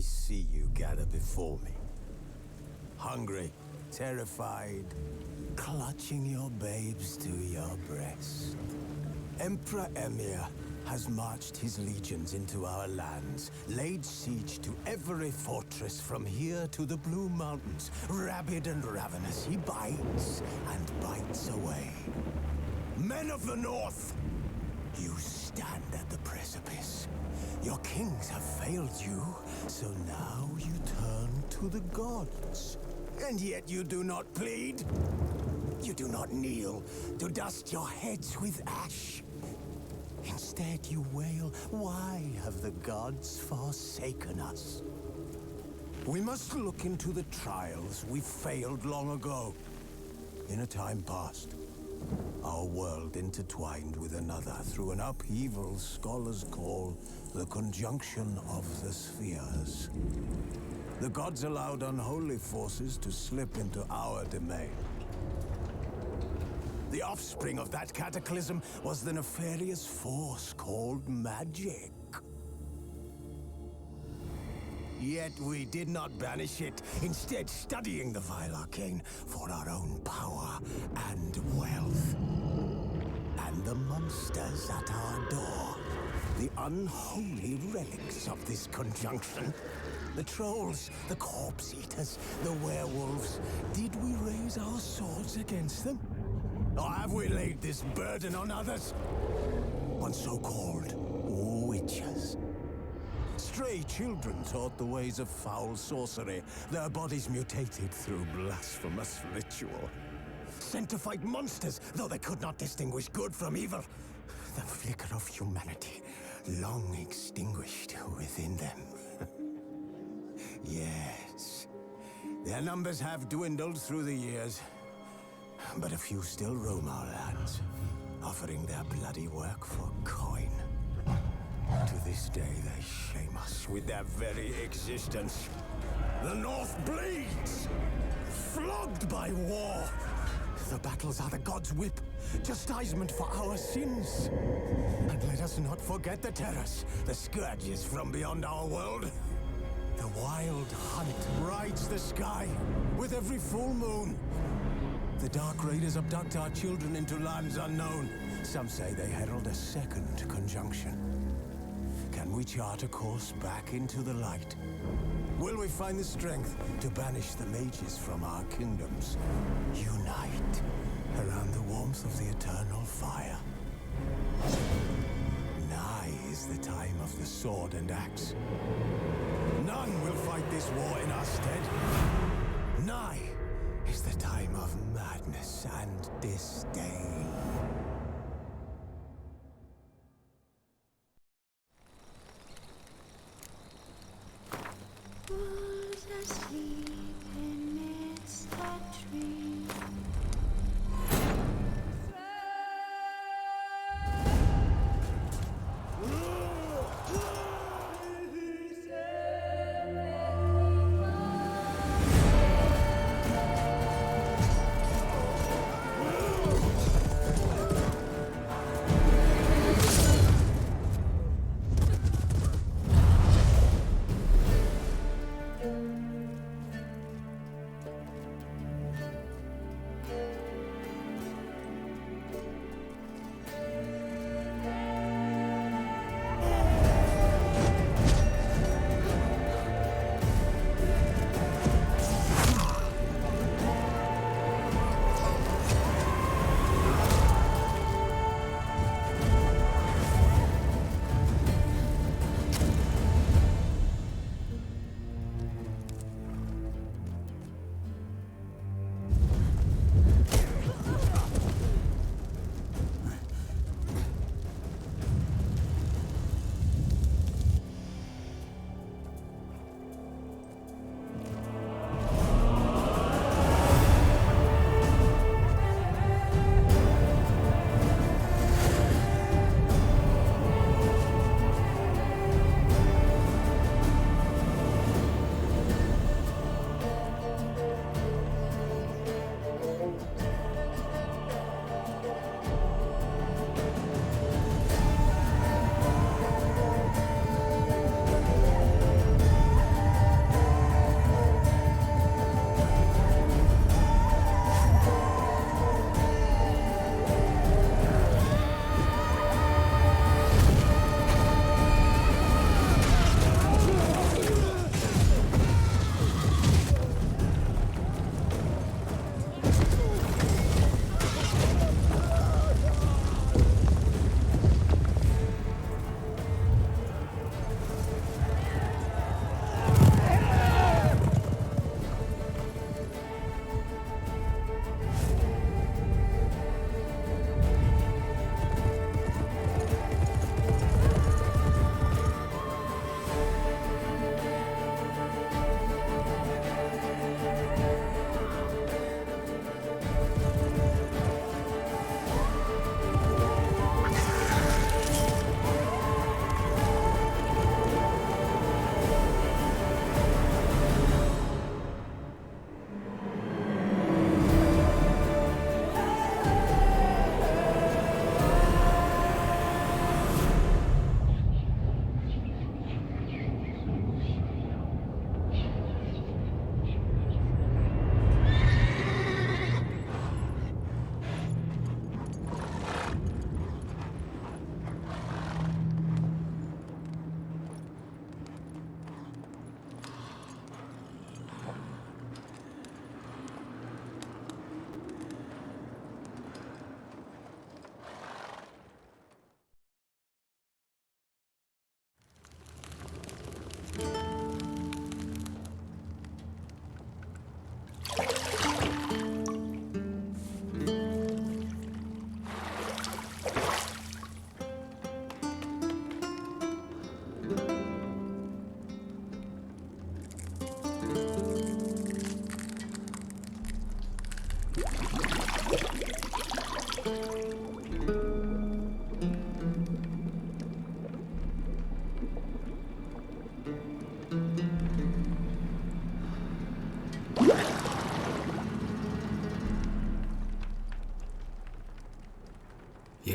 see you gather before me. Hungry, terrified, clutching your babes to your breast. Emperor Emir has marched his legions into our lands, laid siege to every fortress from here to the Blue Mountains. Rabid and ravenous, he bites and bites away. Men of the North, you stand at the precipice. Your kings have failed you, so now you turn to the gods. And yet you do not plead. You do not kneel to dust your heads with ash. Instead you wail, why have the gods forsaken us? We must look into the trials we failed long ago. In a time past, our world intertwined with another through an upheaval scholars call the conjunction of the spheres. The gods allowed unholy forces to slip into our domain. The offspring of that cataclysm was the nefarious force called magic. Yet we did not banish it, instead studying the vile arcane for our own power and wealth. And the monsters at our door, the unholy relics of this conjunction. The trolls, the corpse eaters, the werewolves. Did we raise our swords against them? Or have we laid this burden on others? On so-called witches. Stray children taught the ways of foul sorcery, their bodies mutated through blasphemous ritual. Sent to fight monsters, though they could not distinguish good from evil. The flicker of humanity, long extinguished within them. Yes, their numbers have dwindled through the years. But a few still roam our lands, offering their bloody work for coin. To this day, they shame us with their very existence. The North bleeds, flogged by war. The battles are the gods' whip, chastisement for our sins. And let us not forget the terrors, the scourges from beyond our world. The wild hunt rides the sky with every full moon. The Dark Raiders abduct our children into lands unknown. Some say they herald a second conjunction. Can we chart a course back into the light? Will we find the strength to banish the mages from our kingdoms? Unite around the warmth of the eternal fire. Nigh is the time of the sword and axe. None will fight this war in our stead. Nigh is the time of madness and disdain. Who's asleep amidst the trees?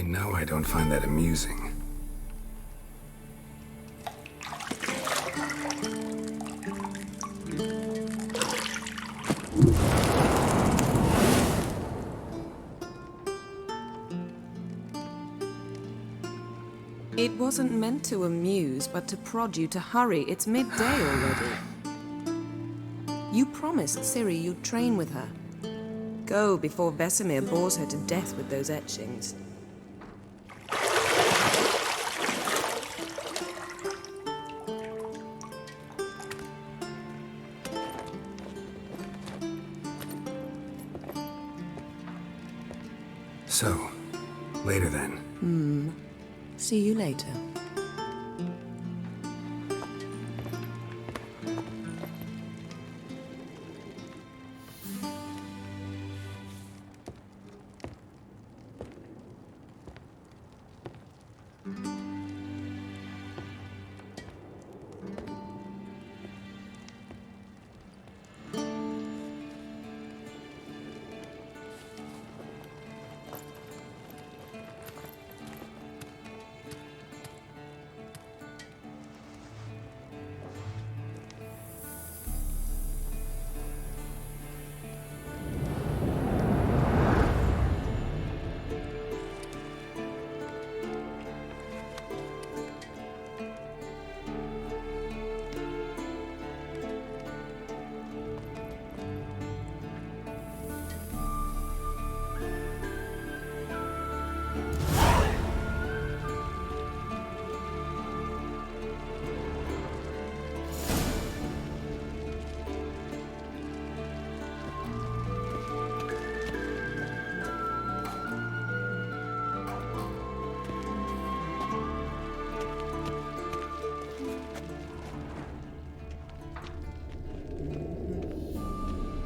know I don't find that amusing. It wasn't meant to amuse, but to prod you to hurry. It's midday already. You promised Ciri you'd train with her. Go before Vesemir bores her to death with those etchings. So, later then. See you later.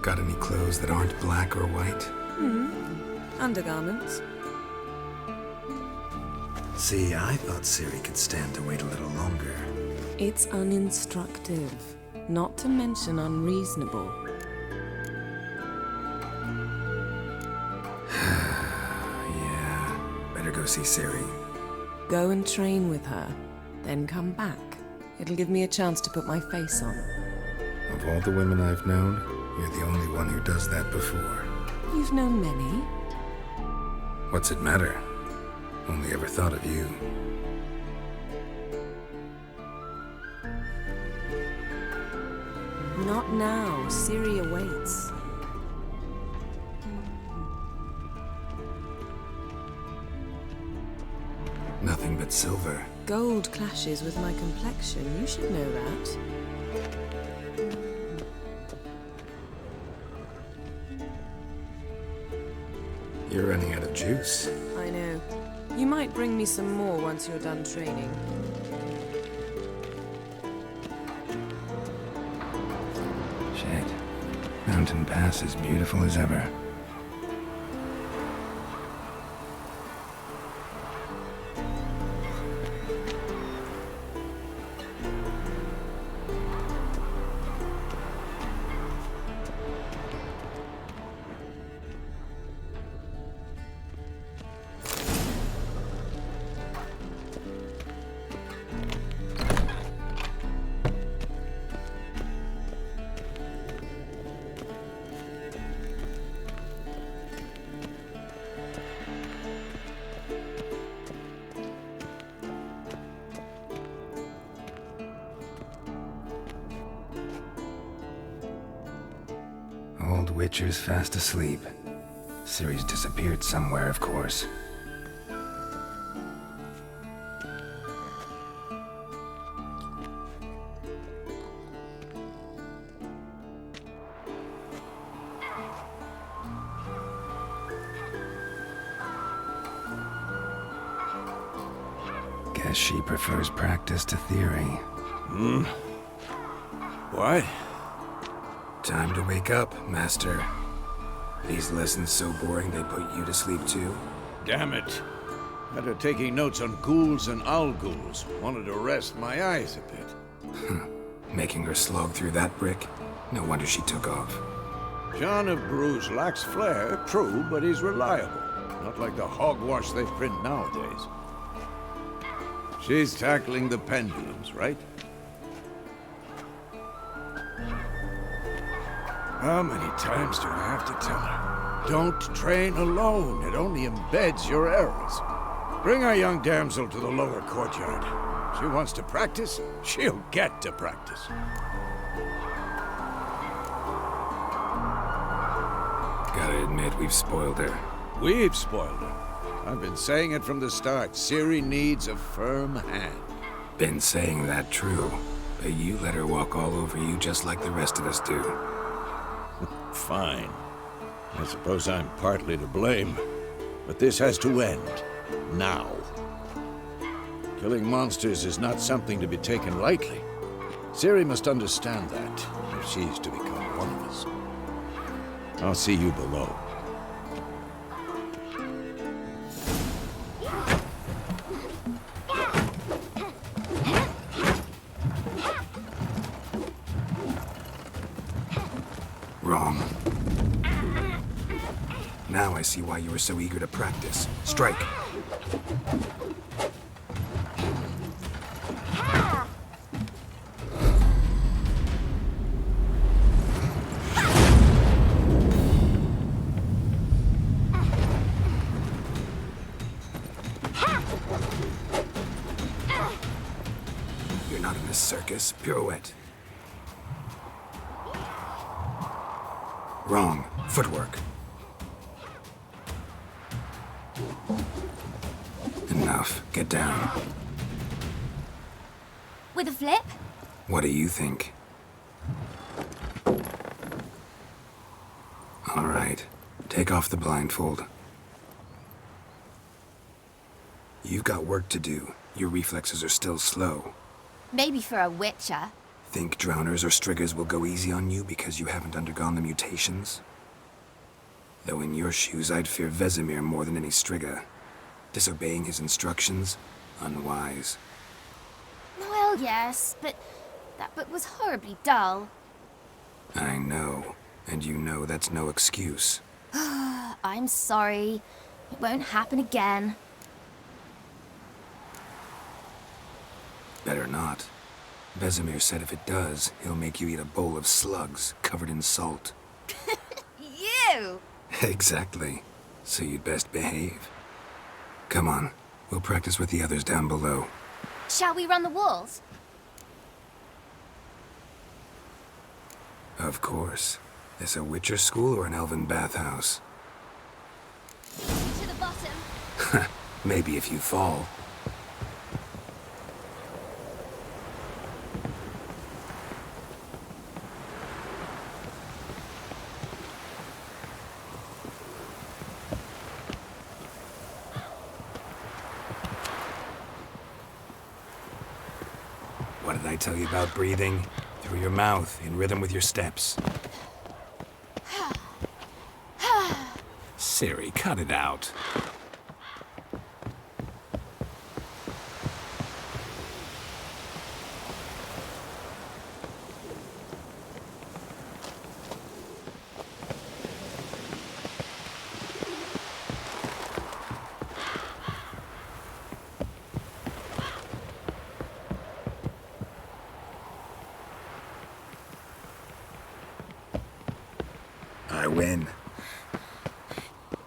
Got any clothes that aren't black or white? Undergarments. See, I thought Ciri could stand to wait a little longer. It's uninstructive, not to mention unreasonable. Yeah, better go see Ciri. Go and train with her, then come back. It'll give me a chance to put my face on. Of all the women I've known, you're the only one who does that before. You've known many. What's it matter? Only ever thought of you. Not now. Ciri awaits. Nothing but silver. Gold clashes with my complexion. You should know that. You're running out of juice. I know. You might bring me some more once you're done training. Shit. Mountain Pass is beautiful as ever. Old Witcher's fast asleep. Ciri's disappeared somewhere, of course. Guess she prefers practice to theory. What? Time to wake up, Master. These lessons so boring they put you to sleep too? Damn it. After taking notes on ghouls and ghouls, wanted to rest my eyes a bit. Making her slog through that brick? No wonder she took off. John of Bruges lacks flair, true, but he's reliable. Not like the hogwash they print nowadays. She's tackling the pendulums, right? How many times do I have to tell her? Don't train alone. It only embeds your errors. Bring our young damsel to the lower courtyard. She wants to practice, she'll get to practice. Gotta admit, we've spoiled her. We've spoiled her. I've been saying it from the start. Ciri needs a firm hand. Been saying that true, but you let her walk all over you just like the rest of us do. Fine. I suppose I'm partly to blame. But this has to end. Now. Killing monsters is not something to be taken lightly. Ciri must understand that, if she's to become one of us. I'll see you below. Wrong. Now I see why you were so eager to practice. Strike. You're not in a circus. Pirouette. Wrong. Footwork. Enough. Get down. With a flip? What do you think? All right. Take off the blindfold. You've got work to do. Your reflexes are still slow. Maybe for a witcher. Think drowners or striggers will go easy on you because you haven't undergone the mutations? Though in your shoes, I'd fear Vesemir more than any strigger. Disobeying his instructions? Unwise. Well, yes, but that book was horribly dull. I know. And you know that's no excuse. I'm sorry. It won't happen again. Better not. Vesemir said if it does, he'll make you eat a bowl of slugs covered in salt. You! Exactly. So you'd best behave. Come on. We'll practice with the others down below. Shall we run the walls? Of course. This a Witcher school or an elven bathhouse? To the bottom. Maybe if you fall. What did I tell you about breathing? Through your mouth, in rhythm with your steps. Ciri, cut it out. I win.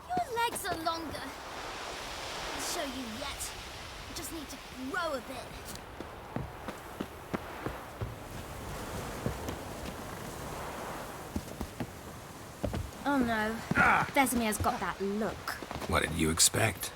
Your legs are longer. I'll show you yet. I just need to grow a bit. Oh no. Vesemir's got that look. What did you expect?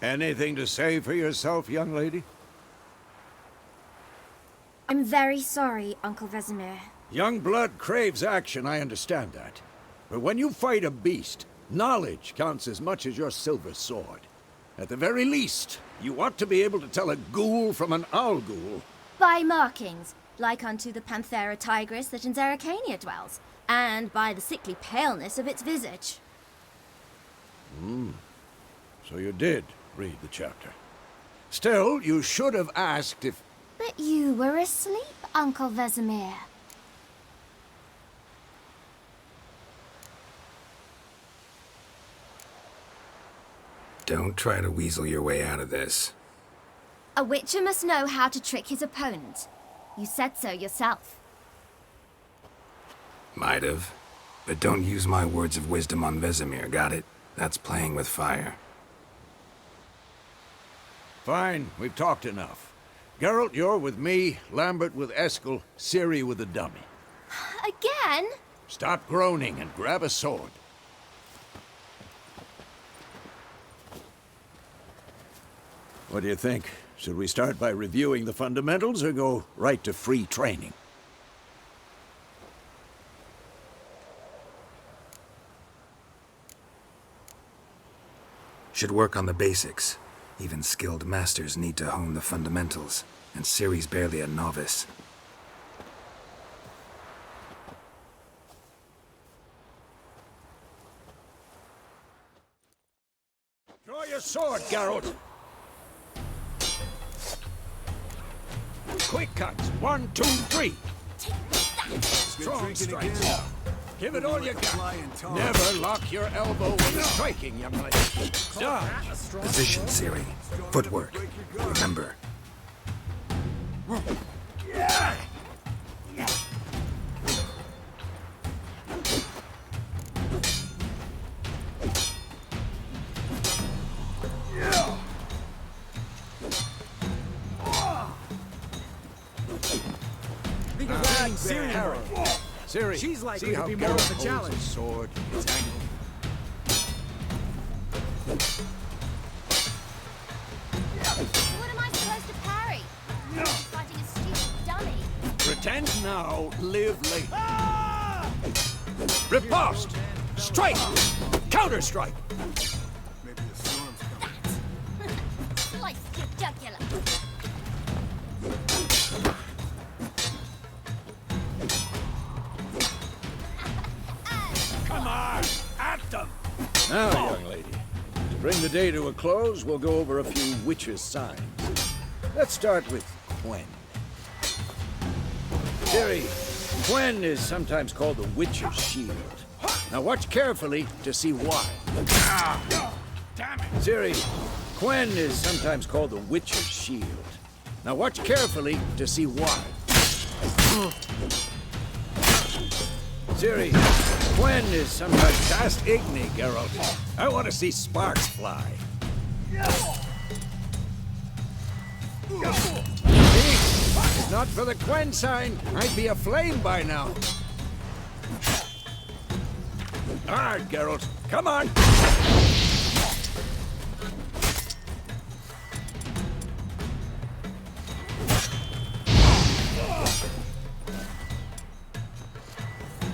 Anything to say for yourself, young lady? I'm very sorry, Uncle Vesemir. Young blood craves action, I understand that. But when you fight a beast, knowledge counts as much as your silver sword. At the very least, you ought to be able to tell a ghoul from an owl ghoul. By markings. like unto the Panthera tigris that in Zerricania dwells, and by the sickly paleness of its visage. So you did read the chapter. Still, you should have asked if... But you were asleep, Uncle Vesemir. Don't try to weasel your way out of this. A witcher must know how to trick his opponent. You said so yourself. Might have. But don't use my words of wisdom on Vesemir, got it? That's playing with fire. Fine, we've talked enough. Geralt, you're with me, Lambert with Eskel, Ciri with the dummy. Again? Stop groaning and grab a sword. What do you think? Should we start by reviewing the fundamentals or go right to free training? Should work on the basics. Even skilled masters need to hone the fundamentals, and Ciri's barely a novice. Draw your sword, Geralt! Quick cuts. 1, 2, 3. Strong strikes. Give it all you got. Never lock your elbow when striking, young lady. Dodge. Position, Ciri. Footwork. Remember. Ciri, she's likely see to how be more Geralt of a holds challenge. his sword. It's angled. What am I supposed to parry? I'm fighting a stupid dummy. Pretend now, live later. Riposte! Strike! Counter-strike! Maybe a storm's coming. Slice your jugular. Come on! At them! Now, young lady, to bring the day to a close, we'll go over a few witches' signs. Let's start with Quen. Ciri, Quen is sometimes called the witch's shield. Now watch carefully to see why. Damn it! Ciri, Quen is sometimes called the witch's shield. Now watch carefully to see why. Ciri, Quen is sometimes fast igni, Geralt. I want to see sparks fly. See? If not for the Quen sign, I'd be aflame by now. All right, Geralt, come on!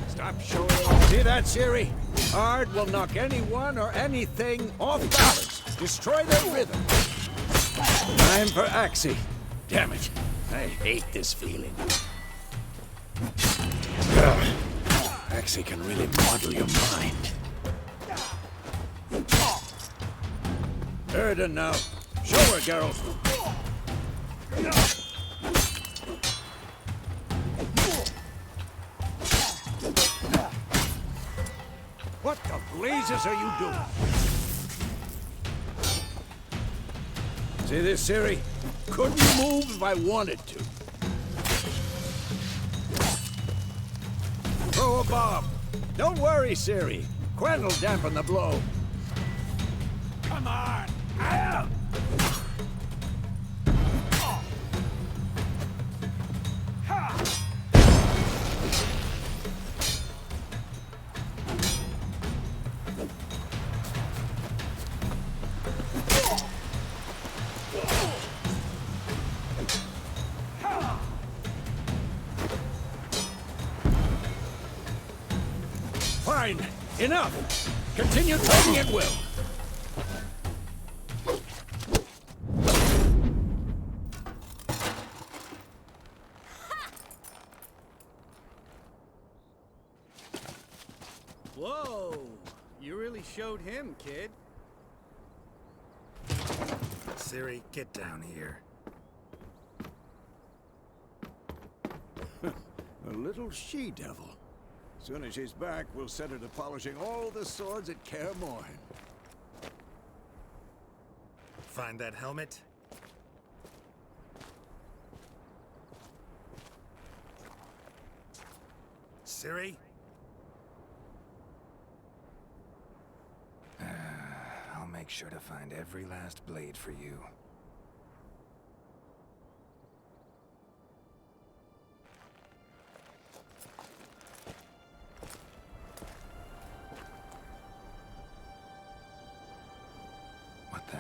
Stop showing off. See that, Ciri? Hard will knock anyone or anything off balance. Destroy their rhythm. Time for Axie. Damn it. I hate this feeling. Axie can really muddle your mind. Erden now. Show her, Geralt. What the blazes are you doing? See this, Ciri? Couldn't move if I wanted to. Throw a bomb. Don't worry, Ciri. Quen will dampen the blow. Come on. At 'em. Fine. Enough. Continue taking at will. Whoa! You really showed him, kid. Ciri, get down here. A little she-devil. Soon as she's back, we'll set her to polishing all the swords at Kaer Morhen. Find that helmet? Ciri? I'll make sure to find every last blade for you. What the?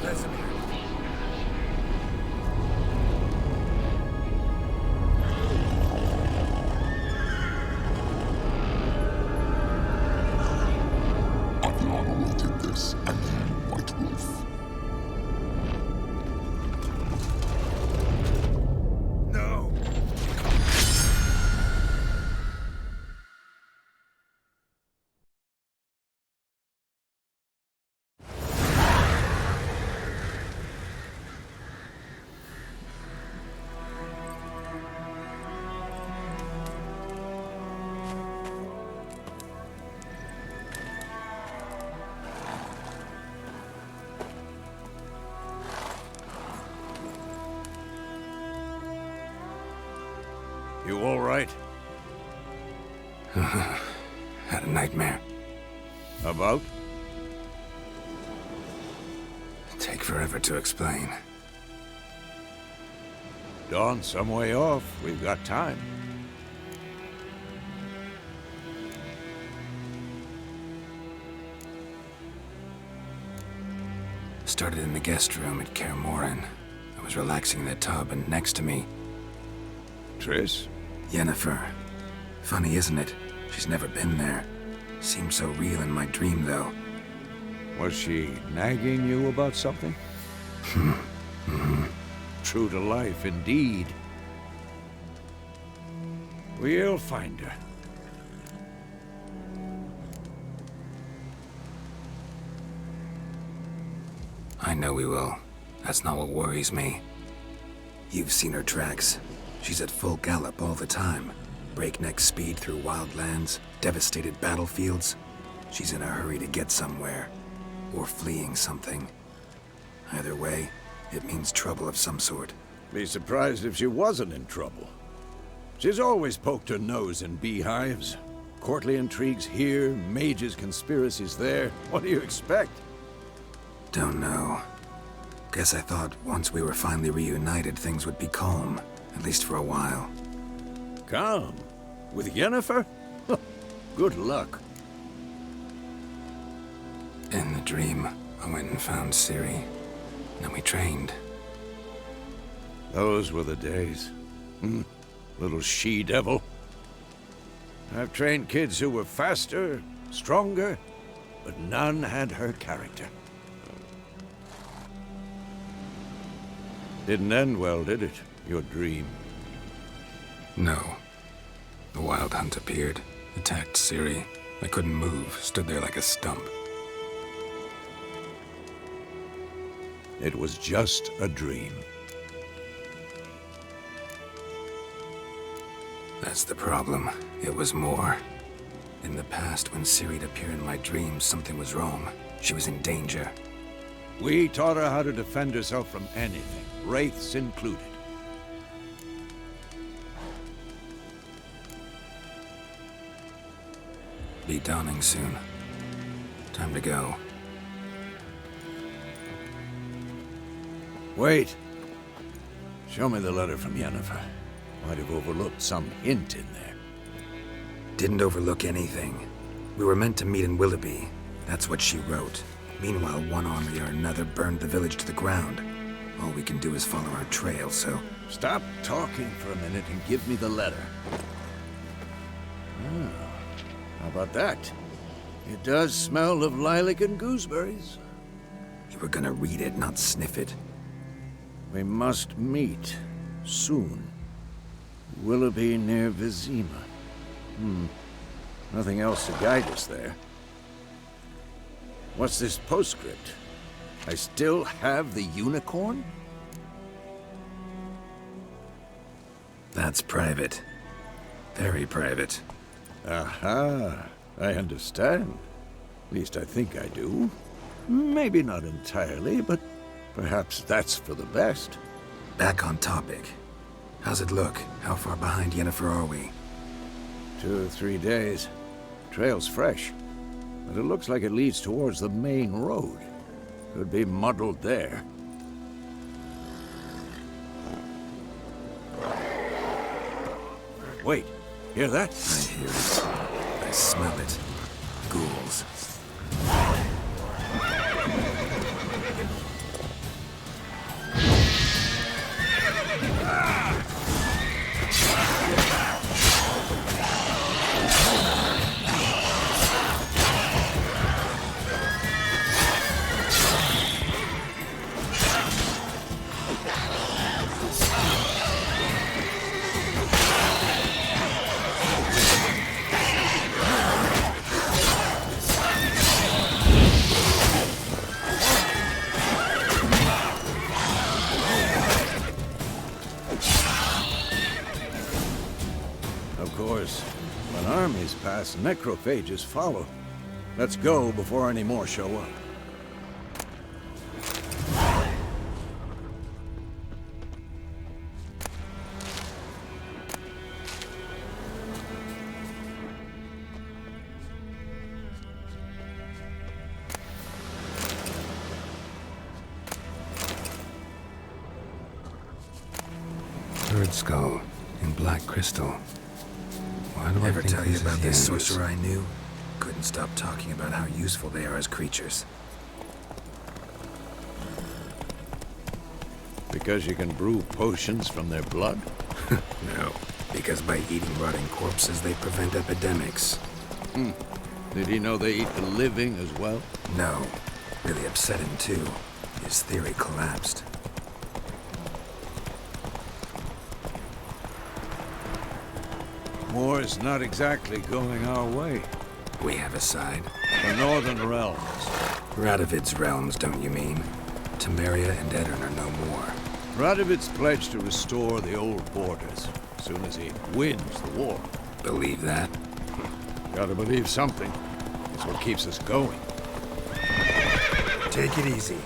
Vesemir. Adriana did this, and you, White Wolf. No! You all right? Had a nightmare. About? Take forever to explain. Dawn's some way off. We've got time. Started in the guest room at Kaer Morhen. I was relaxing in the tub, and next to me, Triss? Yennefer. Funny, isn't it? She's never been there. Seemed so real in my dream, though. Was she nagging you about something? True to life, indeed. We'll find her. I know we will. That's not what worries me. You've seen her tracks. She's at full gallop all the time. Breakneck speed through wild lands, devastated battlefields. She's in a hurry to get somewhere. Or fleeing something. Either way, it means trouble of some sort. Be surprised if she wasn't in trouble. She's always poked her nose in beehives. Courtly intrigues here, mages' conspiracies there. What do you expect? Don't know. Guess I thought once we were finally reunited, things would be calm. At least for a while. Calm? With Yennefer? Good luck. In the dream, I went and found Ciri. Then we trained. Those were the days. Little she-devil. I've trained kids who were faster, stronger, but none had her character. Didn't end well, did it? Your dream? No. The Wild Hunt appeared, attacked Ciri. I couldn't move, stood there like a stump. It was just a dream. That's the problem. It was more. In the past, when Ciri'd appear in my dreams, something was wrong. She was in danger. We taught her how to defend herself from anything, wraiths included. Be dawning soon. Time to go. Wait. Show me the letter from Yennefer. Might have overlooked some hint in there. Didn't overlook anything. We were meant to meet in Willoughby. That's what she wrote. Meanwhile, one army or another burned the village to the ground. All we can do is follow our trail, so... Stop talking for a minute and give me the letter. How about that? It does smell of lilac and gooseberries. You were gonna read it, not sniff it. We must meet soon. Willoughby near Vesemir. Nothing else to guide us there. What's this postscript? I still have the unicorn? That's private. Very private. Aha, I understand. At least I think I do. Maybe not entirely, but perhaps that's for the best. Back on topic. How's it look? How far behind Yennefer are we? 2 or 3 days. Trail's fresh, but it looks like it leads towards the main road. Could be muddled there. Wait, hear that? I hear it. I smell it. Ghouls. Of course, when armies pass, necrophages follow. Let's go before any more show up. Bird skull in black crystal. Why do I ever tell you about this sorcerer I knew? Couldn't stop talking about how useful they are as creatures. Because you can brew potions from their blood? No, because by eating rotting corpses, they prevent epidemics. Did he know they eat the living as well? No, really upset him too. His theory collapsed. War's not exactly going our way. We have a side. The Northern Realms. Radovid's realms, don't you mean? Temeria and Edirn are no more. Radovid's pledged to restore the old borders as soon as he wins the war. Believe that? Gotta believe something. It's what keeps us going. Take it easy.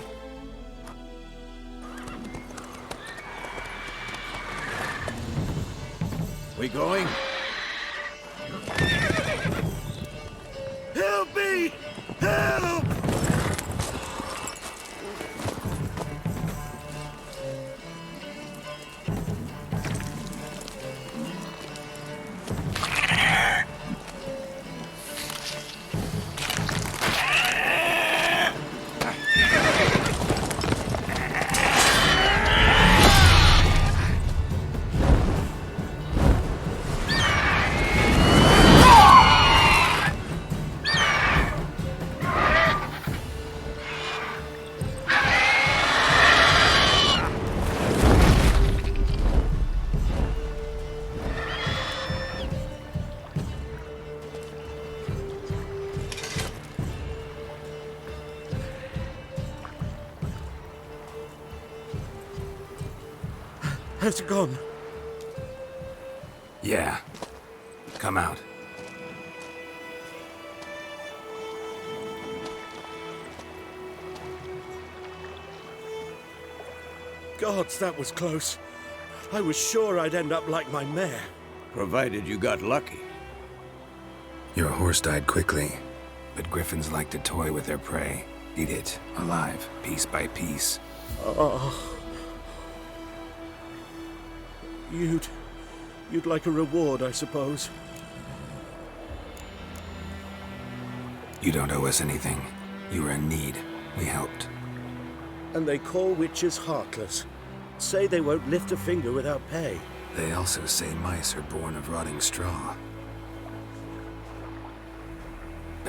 We going? Help me! Help! Has it gone? Yeah. Come out. Gods, that was close. I was sure I'd end up like my mare. Provided you got lucky. Your horse died quickly, but griffins like to toy with their prey. Eat it, alive, piece by piece. Oh. You'd like a reward, I suppose. You don't owe us anything. You were in need. We helped. And they call witches heartless. Say they won't lift a finger without pay. They also say mice are born of rotting straw.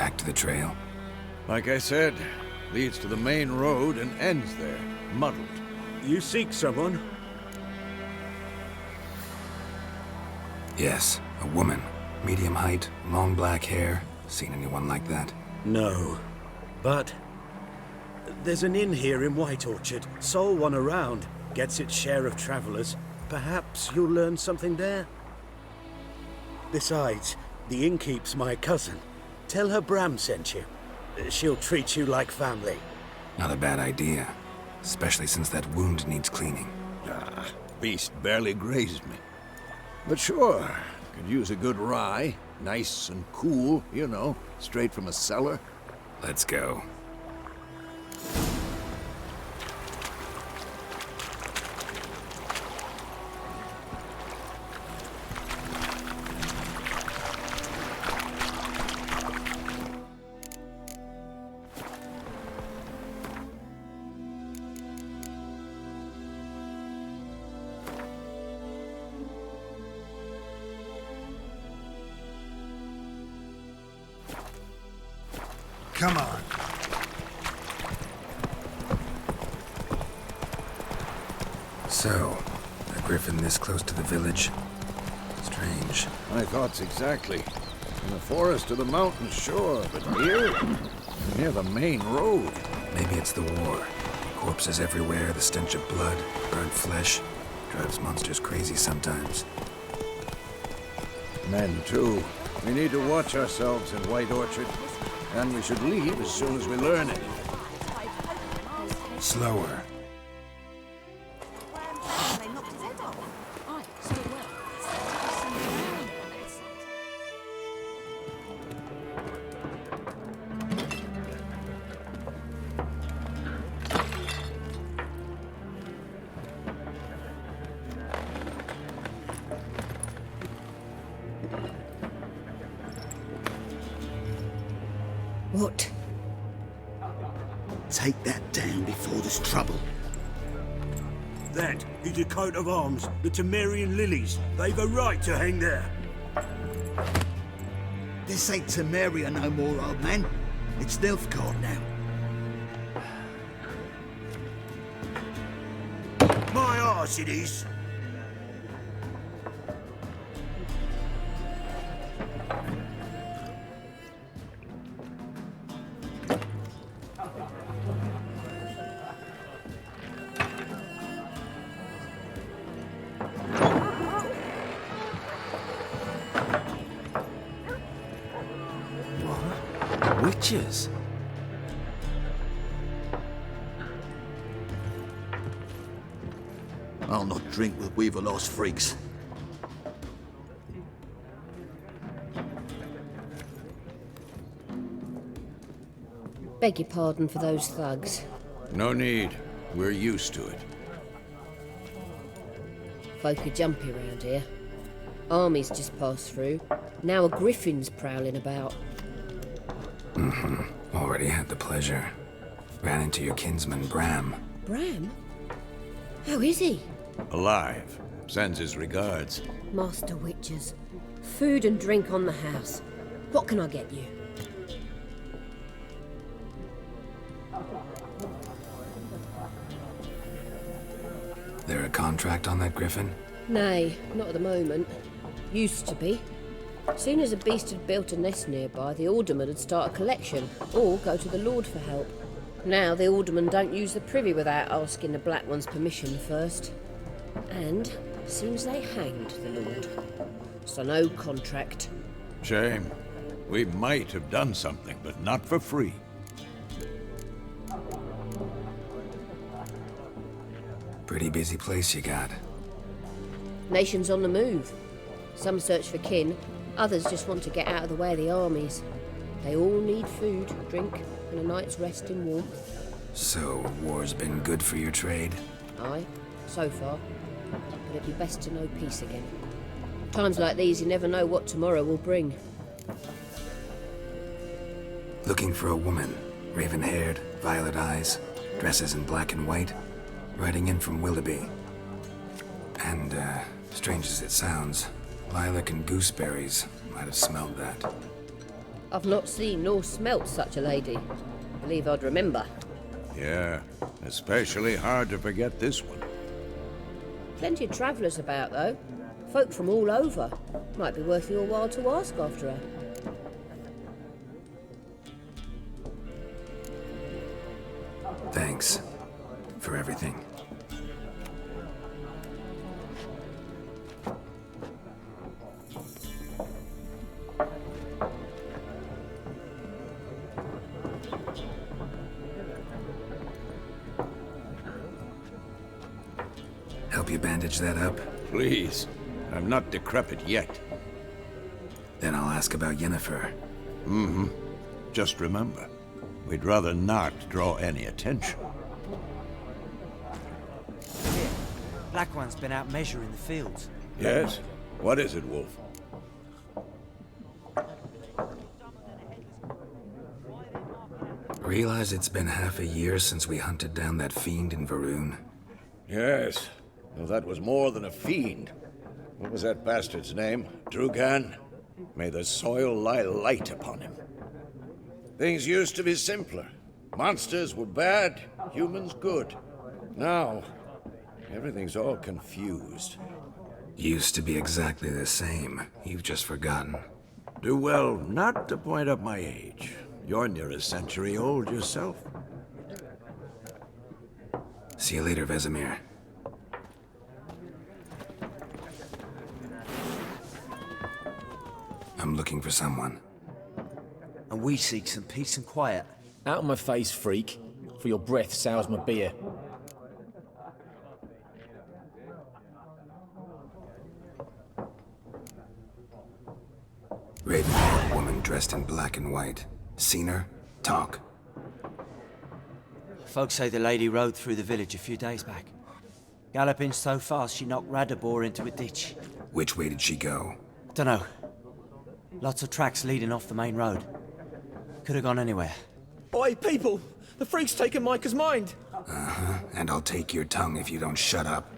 Back to the trail? Like I said, leads to the main road and ends there, muddled. You seek someone? Yes, a woman. Medium height, long black hair. Seen anyone like that? No. But there's an inn here in White Orchard. Sole one around. Gets its share of travelers. Perhaps you'll learn something there? Besides, the innkeep's my cousin. Tell her Bram sent you. She'll treat you like family. Not a bad idea. Especially since that wound needs cleaning. Beast barely grazed me. But sure, could use a good rye. Nice and cool, you know, straight from a cellar. Let's go. Come on. So, a griffin this close to the village? Strange. My thoughts exactly. In the forest or the mountains, sure, but here? Near the main road. Maybe it's the war. Corpses everywhere, the stench of blood, burnt flesh. Drives monsters crazy sometimes. Men, too. We need to watch ourselves in White Orchard. And we should leave as soon as we learn it. Slower. What? Take that down before there's trouble. That is a coat of arms, the Temerian lilies. They've a right to hang there. This ain't Temeria no more, old man. It's Nilfgaard now. My arse it is. Witches? I'll not drink with Weaver-lost freaks. Beg your pardon for those thugs. No need. We're used to it. Folk are jumpy around here. Armies just passed through. Now a griffin's prowling about. Already had the pleasure. Ran into your kinsman, Bram. Bram? How is he? Alive. Sends his regards. Master Witches. Food and drink on the house. What can I get you? There a contract on that griffin? Nay, not at the moment. Used to be. Soon as a beast had built a nest nearby, the alderman would start a collection, or go to the Lord for help. Now the alderman don't use the privy without asking the Black One's permission first. And seems they hanged the Lord. So no contract. Shame. We might have done something, but not for free. Pretty busy place you got. Nations on the move. Some search for kin, others just want to get out of the way of the armies. They all need food, drink, and a night's rest in warmth. So, war's been good for your trade? Aye, so far. But it'd be best to know peace again. Times like these, you never know what tomorrow will bring. Looking for a woman. Raven-haired, violet eyes, dresses in black and white. Riding in from Willoughby. And, strange as it sounds, lilac and gooseberries might have smelled that. I've not seen nor smelt such a lady. Believe I'd remember. Yeah, especially hard to forget this one. Plenty of travellers about, though. Folk from all over. Might be worth your while to ask after her. Thanks for everything. Help you bandage that up? Please. I'm not decrepit yet. Then I'll ask about Yennefer. Mm-hmm. Just remember, we'd rather not draw any attention. Here, Black One's been out measuring the fields. Yes? What is it, Wolf? Realize it's been half a year since we hunted down that fiend in Varun. Yes. Well, that was more than a fiend. What was that bastard's name? Drugan? May the soil lie light upon him. Things used to be simpler. Monsters were bad, humans good. Now, everything's all confused. Used to be exactly the same. You've just forgotten. Do well not to point up my age. You're near a century old yourself. See you later, Vesemir. I'm looking for someone. And we seek some peace and quiet. Out of my face, freak. For your breath sours my beer. Raven-haired woman dressed in black and white. Seen her? Talk. Folks say the lady rode through the village a few days back. Galloping so fast she knocked Radabor into a ditch. Which way did she go? Dunno. Lots of tracks leading off the main road. Could have gone anywhere. Oi, people! The freak's taken Micah's mind! Uh-huh. And I'll take your tongue if you don't shut up.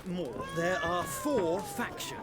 More. There are 4 factions.